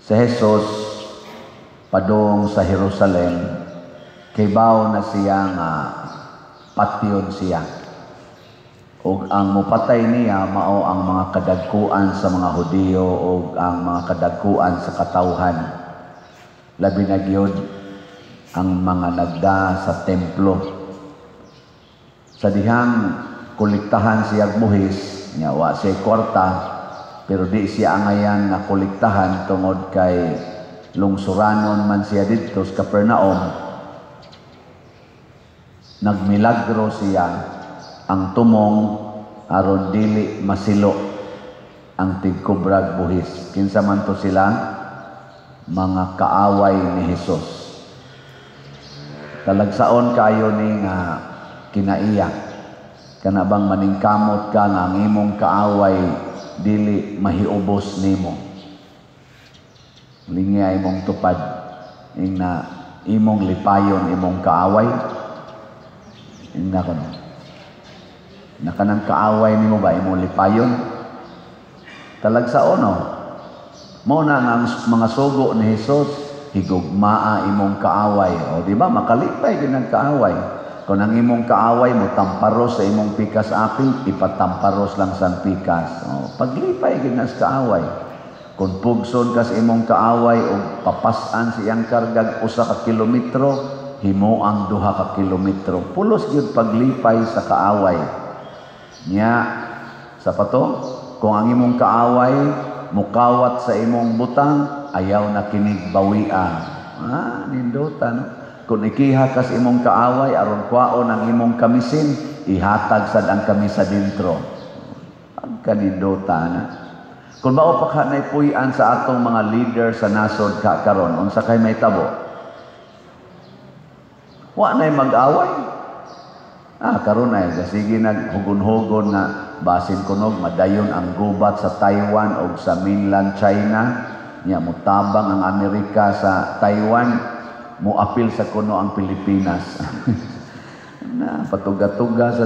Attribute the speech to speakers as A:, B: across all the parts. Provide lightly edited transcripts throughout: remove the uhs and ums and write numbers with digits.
A: Si Jesus padung sa Jerusalem, kaybaw na siya nga patyon siya. O ang mupatay niya mao ang mga kadagkuan sa mga Hudiyo o ang mga kadagkuan sa katawhan. Labi na gyud ang mga nagda sa templo. Sa dihang kolektahan siya buhis, nya wa siya kwarta, pero di siya angayan na kolektahan tungod kay lungsuranon man siya dito sa Capernaum. Nagmilagro siya ang tumong aron dili masilo ang tigkubrag buhis. Kinsa man to sila? Mga kaaway ni Jesus. Talagsaon kayo ni nga kinaiya. Kana bang maningkamot ka nga ang imong kaaway dili mahiubos nimo. Lingya imong tupad ing na imong lipayon imong kaaway. Ing na kono. Na kanang kaaway nimo ba imong lipayon? Talagsaon no. Mao na ang mga sugo ni Jesus, higugmaa imong kaaway. O di ba makalipay din ang kaaway. Kung ang imong kaaway mo tamparos sa imong pikas aping, ipatamparos lang sa pikas. O, paglipay din sa kaaway. Kung pugson ka sa imong kaaway o papasan siyang kargag 1 ka kilometro, himo ang 2 ka kilometro. Pulos gyud paglipay sa kaaway. Nya sa pato, kung ang imong kaaway mukawat sa imong butang, ayaw na kinig bawian. Nindota, no? Kung ikiha ka sa imong kaaway, aron kwaon ang imong kamisin, ihatag sad ang kamisa dentro. Ang kanindota na. Kung mao pa ka naipuy-an sa atong mga leader sa nasod karon, unsa kay may tabo? Wa nay mag-away. Karon ay sige naghugon-hugon nga basin kunog madayon ang gubat sa Taiwan o sa mainland China, nya mutabang ang Amerika sa Taiwan, muapil sa kuno ang Pilipinas. Na patuga-tuga sa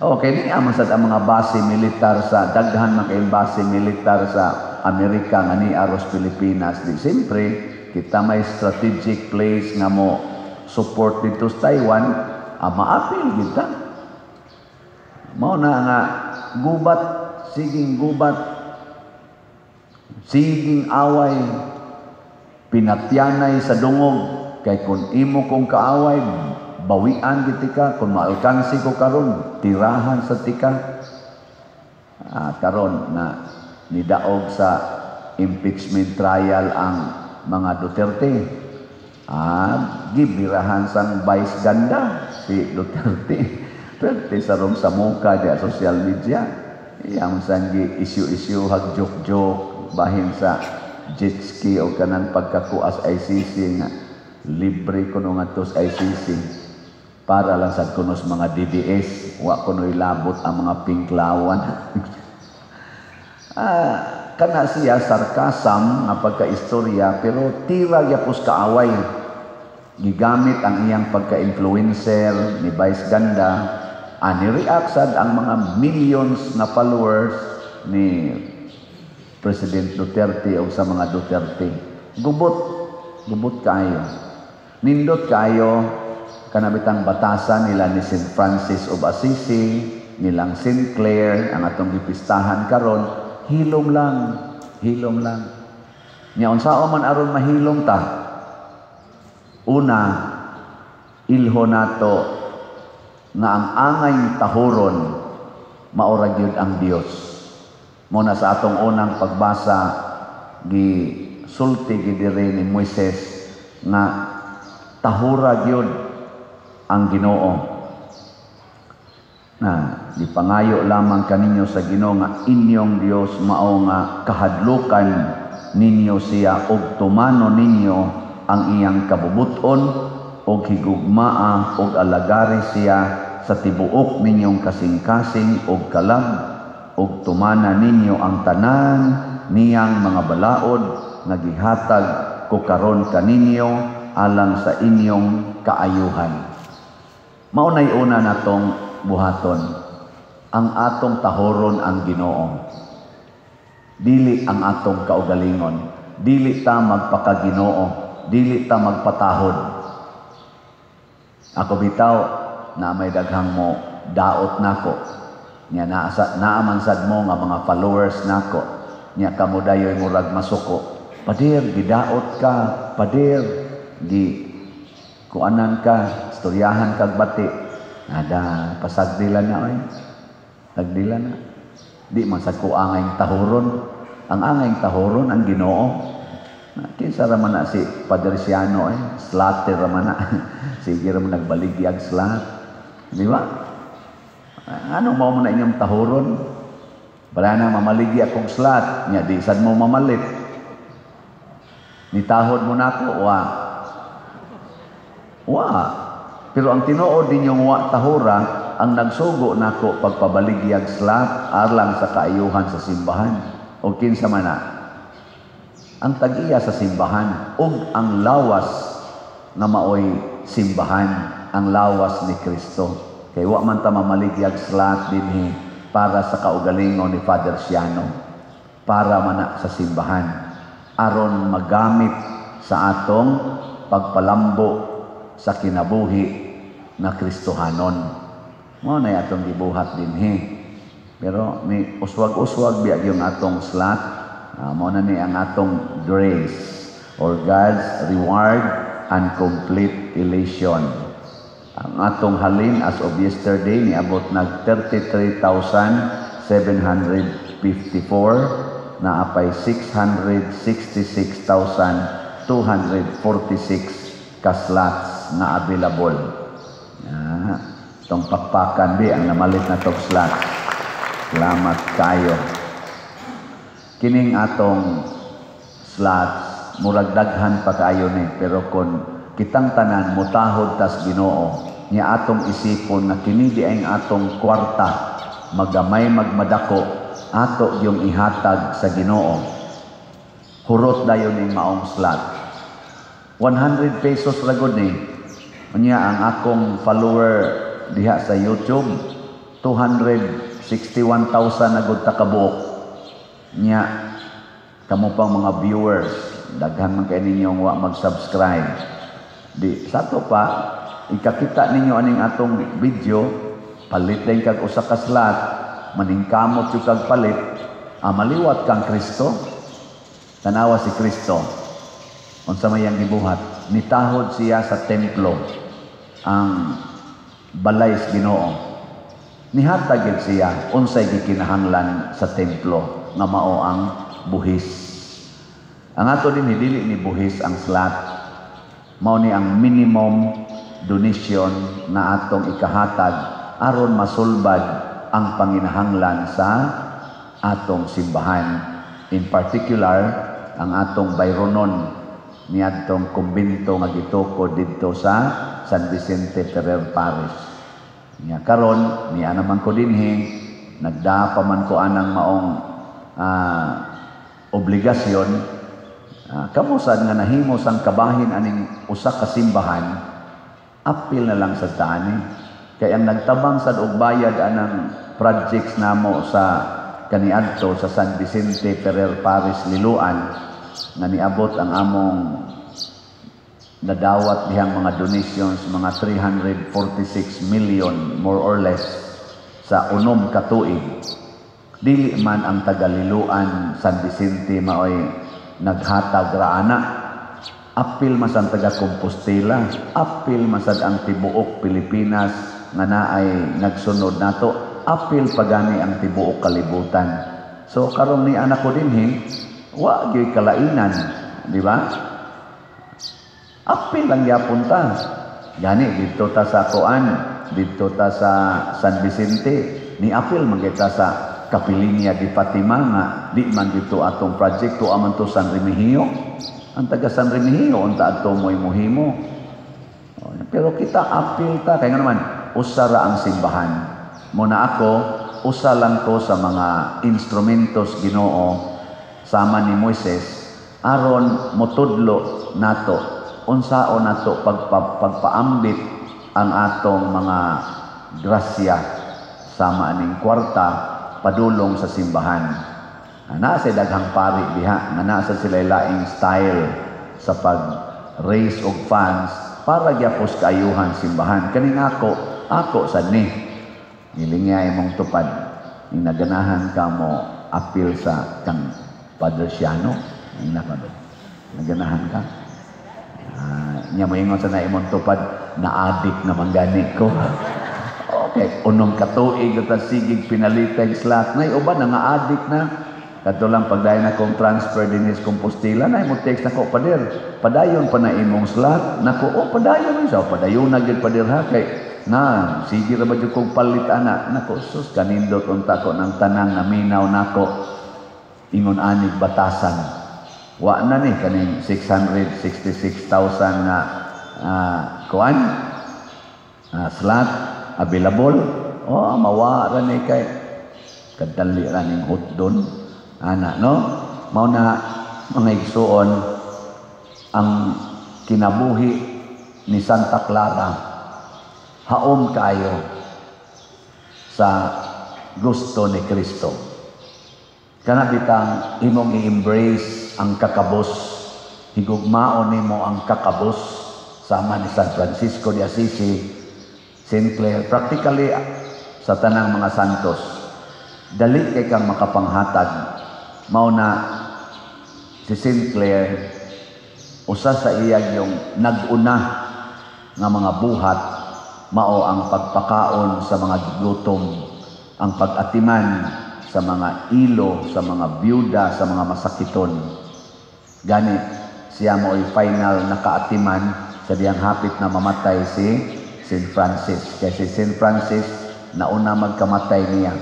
A: okay, ni amon sad ang mga base militar sa daghan mga base militar sa Amerika nga ni aros Pilipinas. Di siyempre kita may strategic place nga mo support dito sa Taiwan, maapil kita. Mao na nga gubat, siging gubat, siging away, pinatyanay sa dungog. Kay kung imo kong kaaway, bawian gitika. Kung maalkansi ko karon, tirahan sa tika. Karon na nidaog sa impeachment trial ang mga Duterte. Gibirahan sang vice ganda si Duterte. Pwede sa rom sa muka di social media. Iyang sangi issue hagjok-jok bahin sa jet ski o kanang pagkakuas ICC nga libre kuno ngadto sa ICC para lang sa kunos mga DDS wa kuno ilabot ang mga pinklawan. Kana siya sarkasam nga pagkaistorya pero tira gyapos kaaway. Gigamit ang iyang pagka-influencer ni Vice Ganda. Ni-react sad ang mga millions na followers ni President Duterte o sa mga Duterte. Gubot kayo. Nindot kayo kanabitang batasan nila ni St. Francis of Assisi, nilang St. Clair, ang atong gipistahan karon, hilom lang. Nya unsao man aron mahilom ta? Una, ilho nato nga ang angay tahuron maura gyud ang Dios. Muna sa atong unang pagbasa gisulti gid diri ni Moises nga tahura gyud ang Ginoo. Gipangayo lamang kaninyo sa Ginoo nga inyong Dios mao nga kahadlukan ninyo siya ug tumano ninyo ang iyang kabubuton og higugmaa og alagari siya sa tibuok ninyong kasing-kasing og kalab og tumana ninyo ang tanan niyang mga balaod nga gihatag ko karon kaninyo alang sa inyong kaayuhan. Maunay una natong buhaton ang atong tahoron ang Ginoo. Dili ang atong kaugalingon. Dili ta magpakaginoo. Dili ta magpatahod. Ako bitaw na may daghang mo daot nako. Nya naamansad mo nga mga followers nako. Nya kamo dayoy murag masuko. Padir gidaot ka, padir gi kuanan ka, istoryahan kag bati. Ada pasagdilan na oy. Tagdilan na. Di man sa kuangay tahuron. Ang angay tahuron ang Ginoo. Kinsa ra man na si Padre Siano slater ra man na. Sige ra man nagbaligyag slat. Di ba? Ano mao man na inyong tahuron? Para na mamaligi akong slat, nya di sad mo mamalit. Nitahod mo nako wa. Pero ang tinuod ninyong wa tahura, ang nagsugo nako pagpabaligyag slat alang sa kaayuhan sa simbahan. O kinsa man na? Ang tag-iya sa simbahan ug ang lawas nga maoy simbahan, ang lawas ni Kristo. Kay wa man ta mamaligyag slat dinhi para sa kaugalingon ni Father Siano, para man na sa simbahan aron magamit sa atong pagpalambo sa kinabuhi na Kristohanon. Mo na atong gibuhat dinhi. Pero ni uswag-uswag biag yung atong slat. Mo na ni ang atong grace or God's reward and complete elation. Ang atong halin as of yesterday niabot nag 33,754 na apay 666,246 ka-slots na available. Itong pakpakan di ang namalit na tong slots. Salamat kayo. Kining atong slots, murag daghan pa kayo ni, pero kung kitang tanan mutahod tas Ginoo, niya atong isipon na kini di ang atong kwarta, magamay magmadako, ato yung ihatag sa Ginoo. Hurot dayon ning maong slot. 100 pesos ragod ni. Unya ang akong follower diha sa YouTube 261,000 na gud ta kabuok. Nya kamo pang mga viewers, daghan man kay ninyong wa mag-subscribe. Di sato pa ikakita ninyo aning atong video, palit din kag usa ka slot. Maningkamot yung kagpalit, maliwat kang Kristo, tanawa si Kristo. Unsa may ang gibuhat, nitahod siya sa templo, ang balay sa Ginoo. Nihatagid siya, unsay gikinahanglan sa templo, nga mao ang buhis. Ang ato din dili ni buhis ang slot, mao ni ang minimum donation na atong ikahatag aron masulbad ang panginahanglan sa atong simbahan. In particular, ang atong bayronon ni atong kumbento nga gitukod didto sa San Vicente Ferrer Parish. Nya karon niya naman ko dinhi, nagdaa pa man ko anang maong obligasyon. Kamusad nga nahimos ang kabahin aning usa ka simbahan, apil na lang sa tani. Kaya ang nagtabang sa og bayad anang projects namo sa kaniadto sa San Vicente Ferrer Parish Liloan nga niabot ang among nadawat dihang mga donations mga 346 million more or less sa unom ka tuig. Dili man ang taga-Liloan San Vicente maoy naghatag ra ana. Apil masang taga Compostela, apil masad ang tibuok Pilipinas nga naay nagsunod nato, apil pagani ang tibuok kalibutan. So karon ni anak ko dinhi, wa gyud kalainan, di ba? Apil lang gyapon ta. Gani didto ta sa Kuan, didto ta sa San Vicente, ni apil man kita sa Kapilinya di Fatima nga di man dito atong proyekto aman to San Remigio. Ang taga San Remigio unta adto mo'y muhimo. Pero kita apil ta kay nga naman usara ang simbahan. Muna ako, usa lang ko sa mga instrumentos Ginoo sama ni Moises aron motudlo nato unsaon nato pagpaambit ang atong mga grasya sama aning kwarta padulong sa simbahan. Nasa daghang pari diha, nga nasa sila laing style sa pag-raise og funds para gyapos kaayuhan simbahan. Kaning ako sad ni. Nilingay mong tupad. Ning naganahan ka mo appeal sa kang Padre Siano. Ning naganahan ka. Nya mo ingon sa na imong tupad na adik na manggani ko. Okay, unong katuig at sigig pinalitay slot. Nay uban nga adik na. Kadto lang pagdayon akong transfer din is Compostela na mo text nako pader. Padayon pa na imong slot. Nako padayon sa padayon na gyud pader ha kay na sige ra ba jud kog palit ana. Nako sus kanindot unta ko nang tanang naminaw nako. Ingon anig batasan. Wa na ni kaning 666,000 nga kuan slot available. Mawara ni kay kadali ra ning hotdon. No? Mao na mga igsuon ang kinabuhi ni Santa Clara haom kayo sa gusto ni Kristo. Kana bitang imong i-embrace ang kakabos, higugmaon nimo ang kakabos sama ni San Francisco de Assisi, St. Clare, practically sa tanang mga santos. Dali kay kang makapanghatag. Mao na si St. Clare usa sa iyang yung nag-una nga mga buhat mao ang pagpakaon sa mga gutom, ang pag-atiman sa mga ilo, sa mga byuda, sa mga masakiton. Gani siya mo ay final nakaatiman sa diyang hapit na mamatay si St. Francis. Kaya si St. Francis nauna magkamatay niya.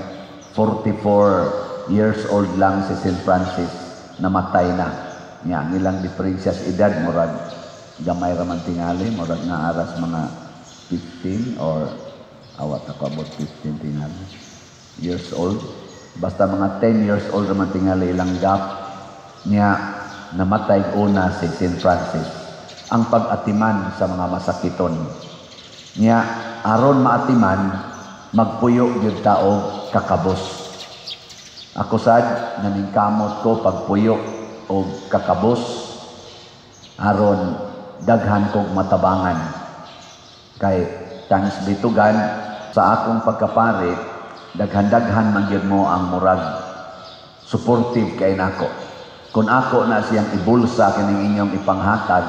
A: 44 years old lang si St. Francis, namatay na. Nga, nilang diferensya sa edad, murag gamay raman tingali, murag nga aras mga 15 or awat ako about 15 tingali years old. Basta mga 10 years old raman tingali ilang gap niya, namatay una si St. Francis. Ang pag-atiman sa mga masakiton. Niya, aron maatiman, magpuyo yung tao kakabos. Ako sad naningkamot ko pagpuyo o kakabos aron daghan kog matabangan kay thanks bitugan sa akong pagkapari daghan-daghan man gyud mo ang murag supportive kay nako. Kung ako na siyang ibulsa kining inyong ipanghatag,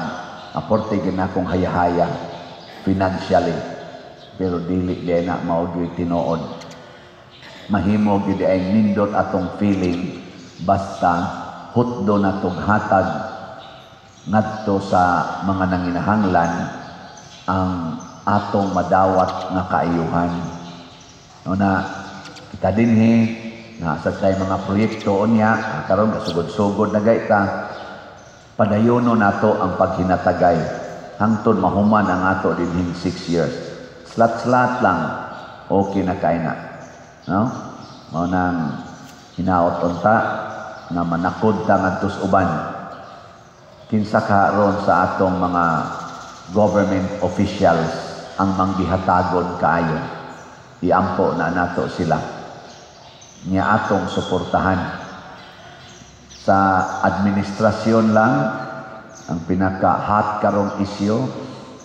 A: aporte gyud akong hayahaya financially, pero dili di na mao gyud tinuod. Mahimo gid ay nindot atong feeling basta hutdo natong hatag ngadto sa mga nanginahanglan ang atong madawat nga kaayuhan. Na kita dinhi na sa tay mga proyekto unya karon kasugod-sugod na gayta padayono nato ang paghinatagay hangtod mahuman ang ato dinhing 6 years. Slat-slat lang okay na kay na. No? Mao nang hinaot unta na manakod ta ngadtos uban. Kinsa karon sa atong mga government officials ang manggihatagon kaayo. Iampo na nato sila. Nya atong suportahan. Sa administrasyon lang ang pinaka-hot karong isyu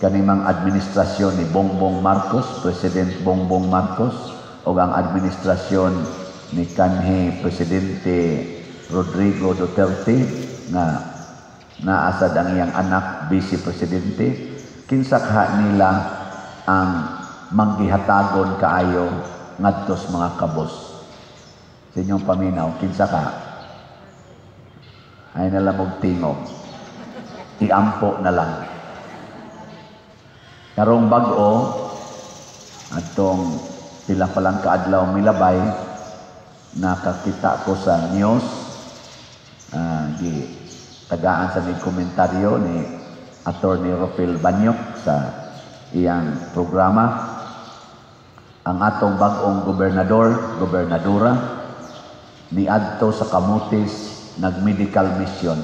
A: kanimang administrasyon ni Bongbong Marcos, President Bongbong Marcos, o ang administrasyon ni kanhi Presidente Rodrigo Duterte na naasad ang iyang anak, Vice Presidente, kinsakha nila ang manggihatagon kaayo ngadtos mga kabos. Sa inyong paminaw, kinsakha? Ay nalamog tingog. Iampo na lang. Karong bag-o, atong pila pa lang kaadlaw milabay, nakakita ko sa news, di tagaan sa may komentaryo ni Attorney Rafael Banyok sa iyang programa, ang atong bag-ong gobernadora, niadto sa Camotes, nag-medical mission.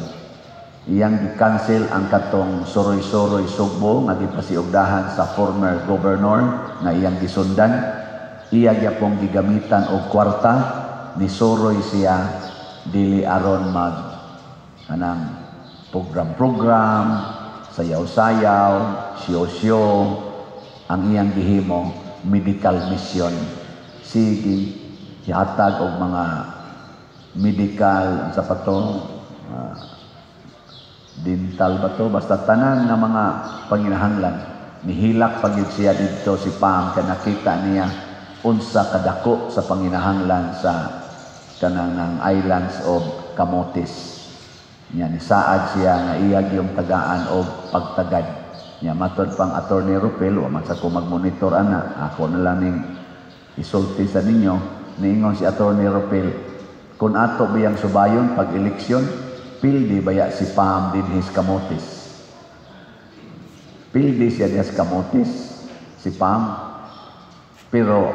A: Iyang gi-cancel ang katong Suroy-Suroy Sugbo nga gipasiugdahan sa former governor nga iyang gisundan. Iya gyapong gigamitan og kwarta ni Suroy siya dili aron mag kanang program-program, sayaw-sayaw, siyo-siyo, ang iyang gihimo medical mission. Sige, ihatag og mga medical sa pato, dental ba to, basta tanan nga mga panginahanglan. Nihilak pagid siya dito si Pam kay nakita niya unsa kadako sa panginahanglan sa kanang islands of Camotes. Nya ni saad siya nga iyag yung tagaan og pagtagad. Nya matod pang Attorney Rupel, wa man sa ko magmonitor ana, ako na lang ning isulti sa ninyo, niingon si Attorney Rupel, kung ato biyang subayon pag eleksyon, pildi baya si Pam din his Camotes. Pildi siya din his Camotes, si Pam, pero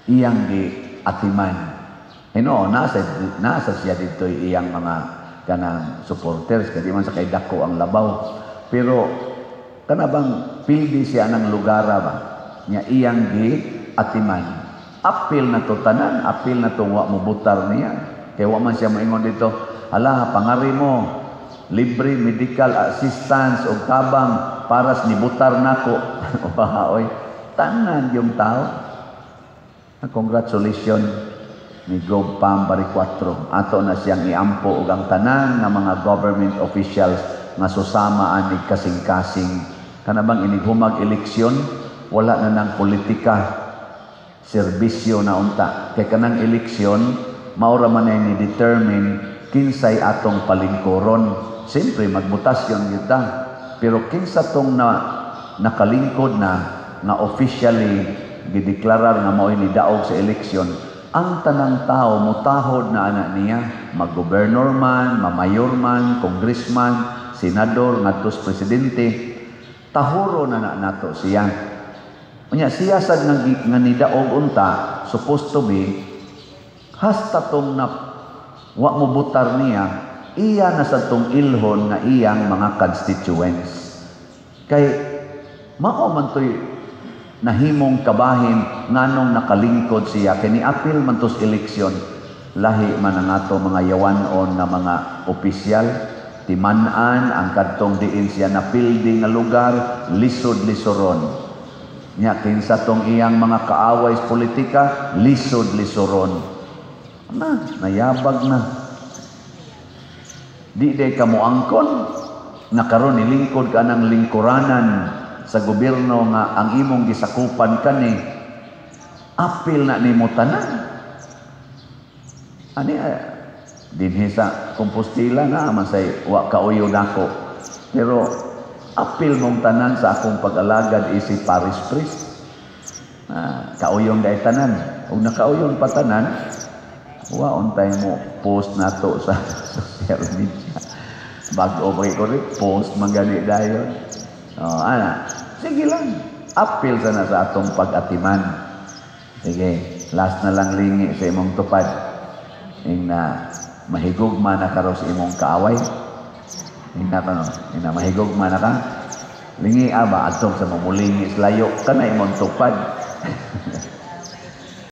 A: iyang di atiman. Nasa siya dito iyang mga kanang supporters, kasi man sa kay dako ang labaw. Pero kanabang pildi siya ng lugar ba? Nya iyang gi atiman. Apil na to tanan, apil na to wa mo butar niya. Kaya wa man siya moingon dito, hala, pangari mo, libre medical assistance o tabang paras ni butar nako. Oy, tanan yung tao. Congratulations ni Gov Pam Bari 4. Ato na siyang iampo ug ang tanan nga mga government officials nga susama ani kasing-kasing. Kanabang inigumag eleksyon, wala na nang politika, serbisyo na unta. Kay kanang eleksyon, maura man ay ni-determine kinsay atong palingkoron. Siyempre, magbutasyon kita. Pero kinsa tong nakalingkod na officially gideklarar nga mao'y nidaog sa eleksyon, ang tanang tao mutahod na anak niya, mag-gobernor man, mamayor man, congressman, senador, ngadtos presidente, tahuro na nato siya. Unya siya sad nga nidaog unta, supposed to be, hasta tong na wa mo butar niya, iya na sa tong ilhon nga iyang mga constituents. Kay mao man to'y nahimong kabahin nganong nakalingkod siya kay niapil man tos eleksyon, lahi man ang ato mga yawanon na mga opisyal, timan-an ang kadtong diin siya napildi nga lugar, lisod-lisoron. Nya kinsa tong iyang mga kaaway sa politika, lisod-lisoron. Nayabag na. Di day ka moangkon, nakaroon nilingkod ka ng lingkuranan sa gobyerno nga ang imong gisakupan kani, apil na nimo tanan. Ani dinhi sa Compostela na man say wa kauyo nako. Pero apil mong tanan sa akong pag-alagad isip parish priest. Kauyong day tanan. Ug nakauyon pa tanan, wa untay mo post nato sa social media. Bag-o ba ko rin, post magani dayon. Sige lang. Apil sana sa atong pag-atiman. Sige, last na lang lingi sa imong tupad. Ing na mahigugma na karo sa imong kaaway. Ing na mahigugma na ka. Lingi ba atong sa mamulingi layo ka na imong tupad.